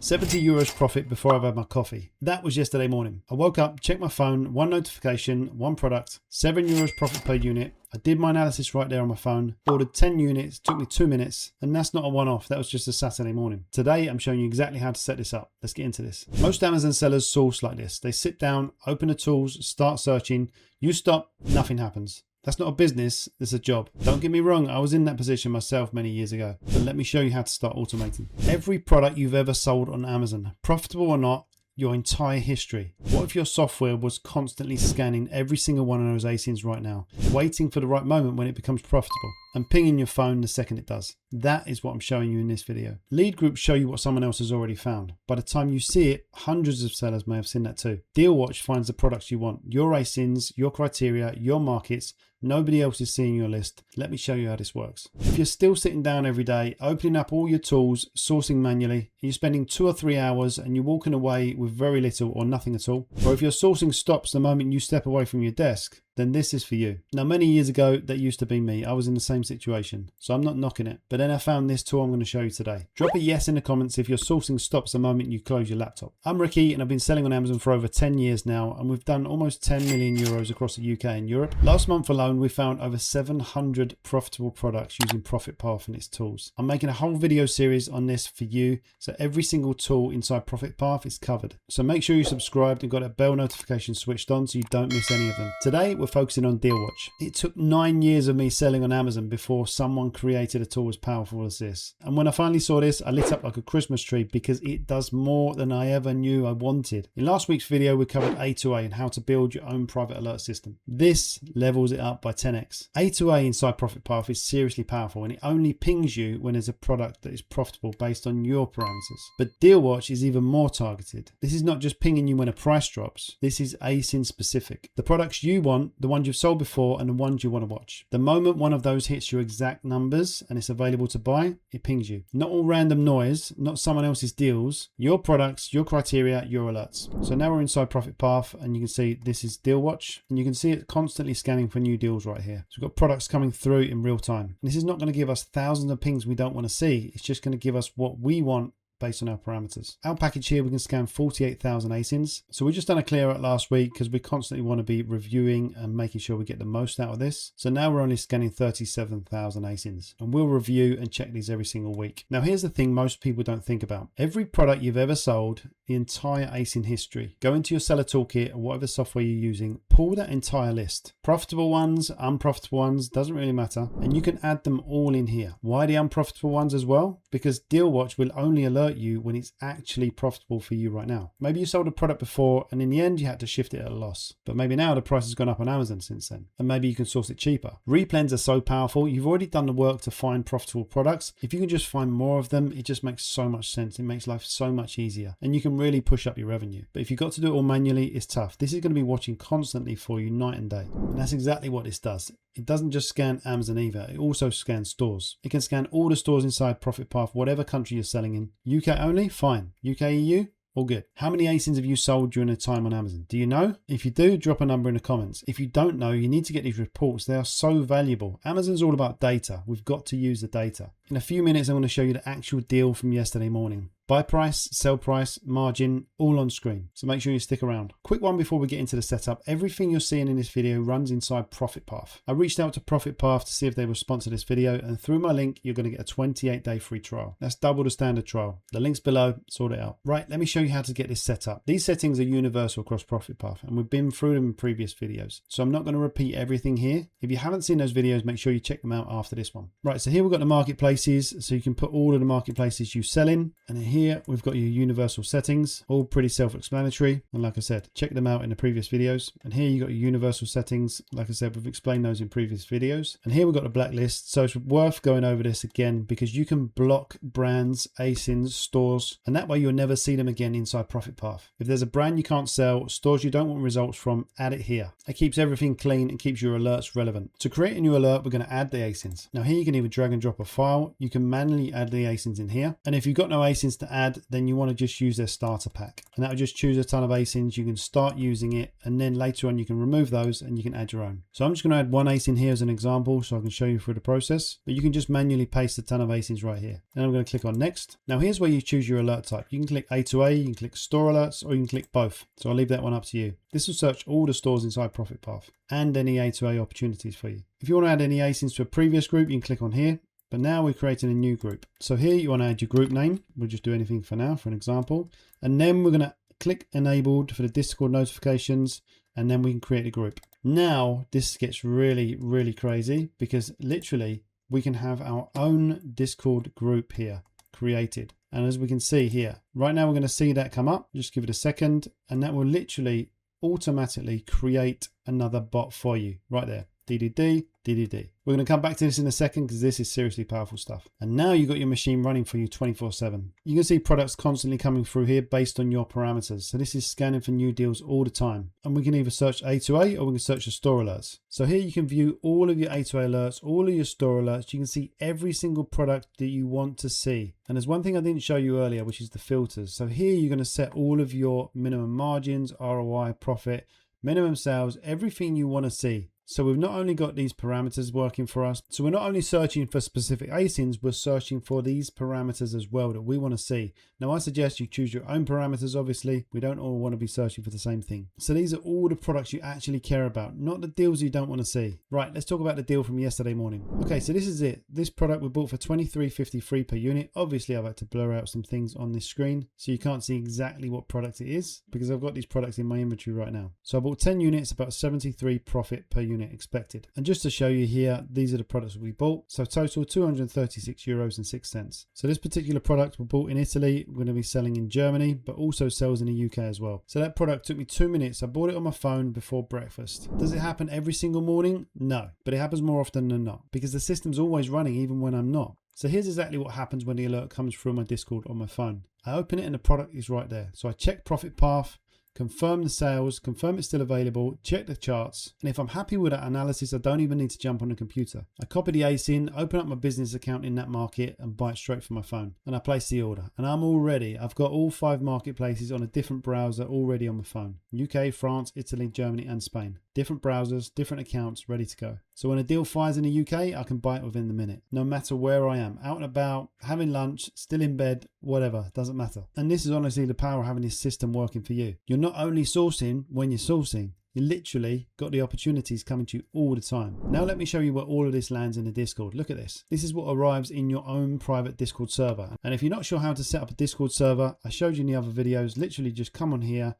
70 euros profit before I've had my coffee. That was yesterday morning. I woke up, checked my phone, one notification, one product, 7 euros profit per unit. I did my analysis right there on my phone, ordered 10 units, took me 2 minutes, and that's not a one-off, that was just a Saturday morning. Today, I'm showing you exactly how to set this up. Let's get into this. Most Amazon sellers source like this. They sit down, open the tools, start searching, you stop, nothing happens. That's not a business, it's a job. Don't get me wrong, I was in that position myself many years ago, but let me show you how to start automating. Every product you've ever sold on Amazon, profitable or not, your entire history. What if your software was constantly scanning every single one of those ASINs right now, waiting for the right moment when it becomes profitable, and pinging your phone the second it does? That is what I'm showing you in this video. Lead groups show you what someone else has already found. By the time you see it, hundreds of sellers may have seen that too. DealWatch finds the products you want, your ASINs, your criteria, your markets. Nobody else is seeing your list. Let me show you how this works. If you're still sitting down every day, opening up all your tools, sourcing manually, you're spending 2 or 3 hours and you're walking away with very little or nothing at all, or if your sourcing stops the moment you step away from your desk, then this is for you. Now, many years ago, that used to be me. I was in the same situation, so I'm not knocking it. But then I found this tool I'm going to show you today. Drop a yes in the comments if your sourcing stops the moment you close your laptop. I'm Ricky, and I've been selling on Amazon for over 10 years now, and we've done almost 10 million euros across the UK and Europe. Last month alone, we found over 700 profitable products using ProfitPath and its tools. I'm making a whole video series on this for you, so every single tool inside ProfitPath is covered. So make sure you're subscribed and got a bell notification switched on so you don't miss any of them. Today, we're focusing on DealWatch. It took 9 years of me selling on Amazon before someone created a tool as powerful as this. And when I finally saw this, I lit up like a Christmas tree because it does more than I ever knew I wanted. In last week's video, we covered A2A and how to build your own private alert system. This levels it up by 10x. A2A inside ProfitPath is seriously powerful, and it only pings you when there's a product that is profitable based on your parameters. But DealWatch is even more targeted. This is not just pinging you when a price drops. This is ASIN specific. The products you want, the ones you've sold before, and the ones you want to watch. The moment one of those hits your exact numbers and it's available to buy, it pings you. Not all random noise, not someone else's deals, your products, your criteria, your alerts. So now we're inside ProfitPath, and you can see this is DealWatch, and you can see it constantly scanning for new deals right here. So we've got products coming through in real time. And this is not going to give us thousands of pings we don't want to see. It's just going to give us what we want based on our parameters. Our package here, we can scan 48,000 ASINs. So we just done a clear out last week because we constantly want to be reviewing and making sure we get the most out of this. So now we're only scanning 37,000 ASINs, and we'll review and check these every single week. Now here's the thing most people don't think about. Every product you've ever sold, the entire ASIN history, go into your seller toolkit or whatever software you're using, pull that entire list. Profitable ones, unprofitable ones, doesn't really matter. And you can add them all in here. Why the unprofitable ones as well? Because DealWatch will only alert you when it's actually profitable for you right now. Maybe you sold a product before and in the end you had to shift it at a loss, but maybe now the price has gone up on Amazon since then, and maybe you can source it cheaper. Replens are so powerful. You've already done the work to find profitable products. If you can just find more of them, it just makes so much sense. It makes life so much easier, and you can really push up your revenue. But if you've got to do it all manually, it's tough. This is going to be watching constantly for you night and day, and that's exactly what this does. It doesn't just scan Amazon either, it also scans stores. It can scan all the stores inside ProfitPath, whatever country you're selling in. UK only? Fine. UK, EU? All good. How many ASINs have you sold during a time on Amazon? Do you know? If you do, drop a number in the comments. If you don't know, you need to get these reports. They are so valuable. Amazon's all about data. We've got to use the data. In a few minutes, I'm going to show you the actual deal from yesterday morning. Buy price, sell price, margin, all on screen. So make sure you stick around. Quick one before we get into the setup. Everything you're seeing in this video runs inside ProfitPath. I reached out to ProfitPath to see if they would sponsor this video, and through my link, you're going to get a 28-day free trial. That's double the standard trial. The link's below, sort it out. Right, let me show you how to get this set up. These settings are universal across ProfitPath, and we've been through them in previous videos. So I'm not going to repeat everything here. If you haven't seen those videos, make sure you check them out after this one. Right, so here we've got the marketplaces, so you can put all of the marketplaces you sell in, and here we've got your universal settings, all pretty self-explanatory, and like I said, check them out in the previous videos. And here you got your universal settings. Like I said, we've explained those in previous videos. And here we've got the blacklist, so it's worth going over this again because you can block brands, ASINs, stores, and that way you'll never see them again inside ProfitPath. If there's a brand you can't sell, stores you don't want results from, add it here. It keeps everything clean and keeps your alerts relevant. To create a new alert, we're going to add the ASINs. Now here you can either drag and drop a file, you can manually add the ASINs in here, and if you've got no ASINs to to add, then you want to just use their starter pack, and that will just choose a ton of ASINs. You can start using it, and then later on you can remove those and you can add your own. So I'm just going to add one ASIN here as an example so I can show you through the process, but you can just manually paste a ton of ASINs right here. And I'm going to click on next. Now here's where you choose your alert type. You can click A to A, you can click store alerts, or you can click both. So I'll leave that one up to you. This will search all the stores inside ProfitPath and any A to A opportunities for you. If you want to add any ASINs to a previous group, you can click on here. But now we're creating a new group. So here you want to add your group name. We'll just do anything for now, for an example. And then we're going to click enabled for the Discord notifications, and then we can create a group. Now this gets really, really crazy, because literally we can have our own Discord group here created. And as we can see here, right now we're going to see that come up. Just give it a second, and that will literally automatically create another bot for you right there. DDD. We're going to come back to this in a second because this is seriously powerful stuff. And now you've got your machine running for you 24/7. You can see products constantly coming through here based on your parameters. So this is scanning for new deals all the time. And we can either search A to A or we can search the store alerts. So here you can view all of your A to A alerts, all of your store alerts. You can see every single product that you want to see. And there's one thing I didn't show you earlier, which is the filters. So here you're going to set all of your minimum margins, ROI, profit, minimum sales, everything you want to see. So we've not only got these parameters working for us, so we're not only searching for specific ASINs, we're searching for these parameters as well that we want to see. Now I suggest you choose your own parameters, obviously. We don't all want to be searching for the same thing. So these are all the products you actually care about, not the deals you don't want to see. Right, let's talk about the deal from yesterday morning. Okay, so this is it. This product we bought for $23.53 per unit. Obviously I've had to blur out some things on this screen so you can't see exactly what product it is, because I've got these products in my inventory right now. So I bought 10 units, about 73 profit per unit expected. And just to show you here, these are the products we bought. So total €236.06. So this particular product we bought in Italy. We're going to be selling in Germany, but also sells in the UK as well. So that product took me 2 minutes. I bought it on my phone before breakfast. Does it happen every single morning? No, but it happens more often than not because the system's always running even when I'm not. So here's exactly what happens when the alert comes through my Discord on my phone. I open it and the product is right there. So I check ProfitPath, confirm the sales, confirm it's still available, check the charts, and if I'm happy with that analysis, I don't even need to jump on the computer. I copy the ASIN, open up my business account in that market and buy it straight from my phone. And I place the order. And I've got all 5 marketplaces on a different browser already on my phone. UK, France, Italy, Germany, and Spain. Different browsers, different accounts, ready to go. So when a deal fires in the UK, I can buy it within the minute, no matter where I am, out and about, having lunch, still in bed, whatever, doesn't matter. And this is honestly the power of having this system working for you. You're not only sourcing when you're sourcing, you literally got the opportunities coming to you all the time. Now let me show you where all of this lands in the Discord. Look at this. This is what arrives in your own private Discord server. And if you're not sure how to set up a Discord server, I showed you in the other videos, literally just come on here,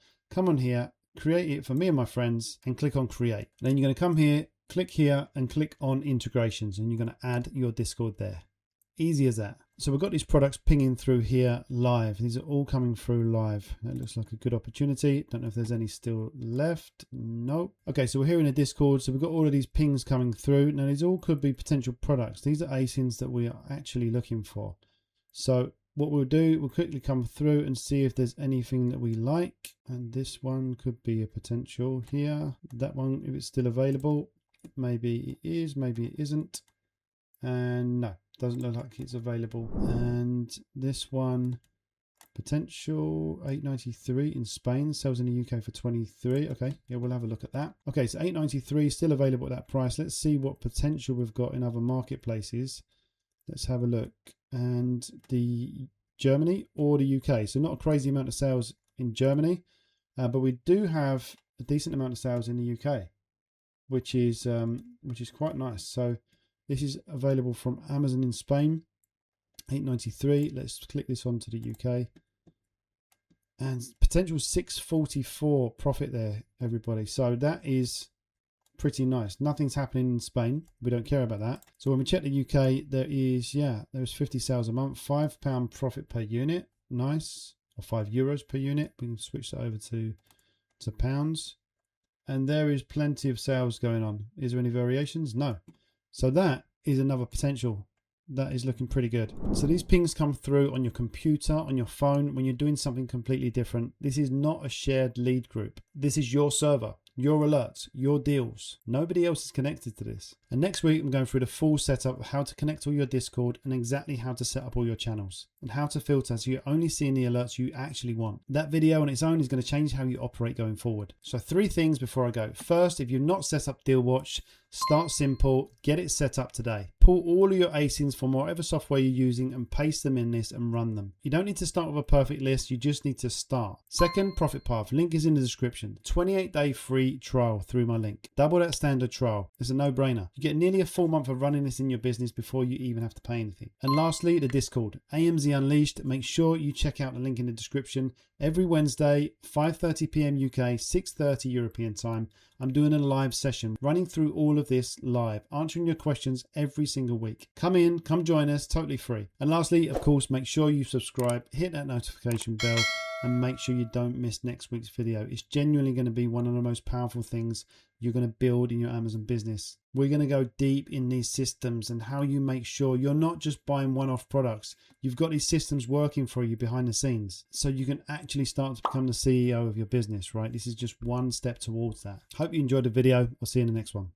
create it for me and my friends and click on create. And then you're going to come here, click here and click on integrations, and you're going to add your Discord there. Easy as that. So we've got these products pinging through here live. These are all coming through live. That looks like a good opportunity. Don't know if there's any still left. No. Okay, so we're here in the Discord. So we've got all of these pings coming through. Now these all could be potential products. These are ASINs that we are actually looking for. So what we'll do, we'll quickly come through and see if there's anything that we like. And this one could be a potential here. That one, if it's still available, maybe it is, maybe it isn't. And no, doesn't look like it's available. And this one, potential $8.93 in Spain, sells in the UK for 23. Okay, yeah, we'll have a look at that. Okay, so $8.93 still available at that price. Let's see what potential we've got in other marketplaces. Let's have a look. And the Germany or the UK. So not a crazy amount of sales in Germany, but we do have a decent amount of sales in the UK, which is quite nice. So this is available from Amazon in Spain, $8.93. Let's click this on to the UK. And potential 644 profit there, everybody. So that is pretty nice. Nothing's happening in Spain. We don't care about that. So when we check the UK, there's 50 sales a month, £5 profit per unit. Nice. Or €5 per unit. We can switch that over to pounds. And there is plenty of sales going on. Is there any variations? No. So that is another potential. That is looking pretty good. So these pings come through on your computer, on your phone, when you're doing something completely different. This is not a shared lead group. This is your server. your alerts, your deals. Nobody else is connected to this. And next week, I'm going through the full setup of how to connect all your Discord and exactly how to set up all your channels and how to filter so you're only seeing the alerts you actually want. That video on its own is going to change how you operate going forward. So 3 things before I go. First, if you've not set up DealWatch, start simple, get it set up today. Pull all of your ASINs from whatever software you're using and paste them in this and run them. You don't need to start with a perfect list, you just need to start. Second, ProfitPath, link is in the description. 28-day free trial through my link. Double that standard trial. It's a no-brainer. You get nearly a full month of running this in your business before you even have to pay anything. And lastly, the Discord, AMZ Unleashed. Make sure you check out the link in the description. Every Wednesday, 5:30 p.m. UK, 6:30 European time, I'm doing a live session, running through all of this live, answering your questions every single week. Come in, come join us, totally free. And lastly, of course, make sure you subscribe, hit that notification bell, and make sure you don't miss next week's video. It's genuinely going to be one of the most powerful things you're going to build in your Amazon business. We're going to go deep in these systems and how you make sure you're not just buying one-off products. You've got these systems working for you behind the scenes so you can actually start to become the CEO of your business, right? This is just one step towards that. Hope you enjoyed the video. I'll see you in the next one.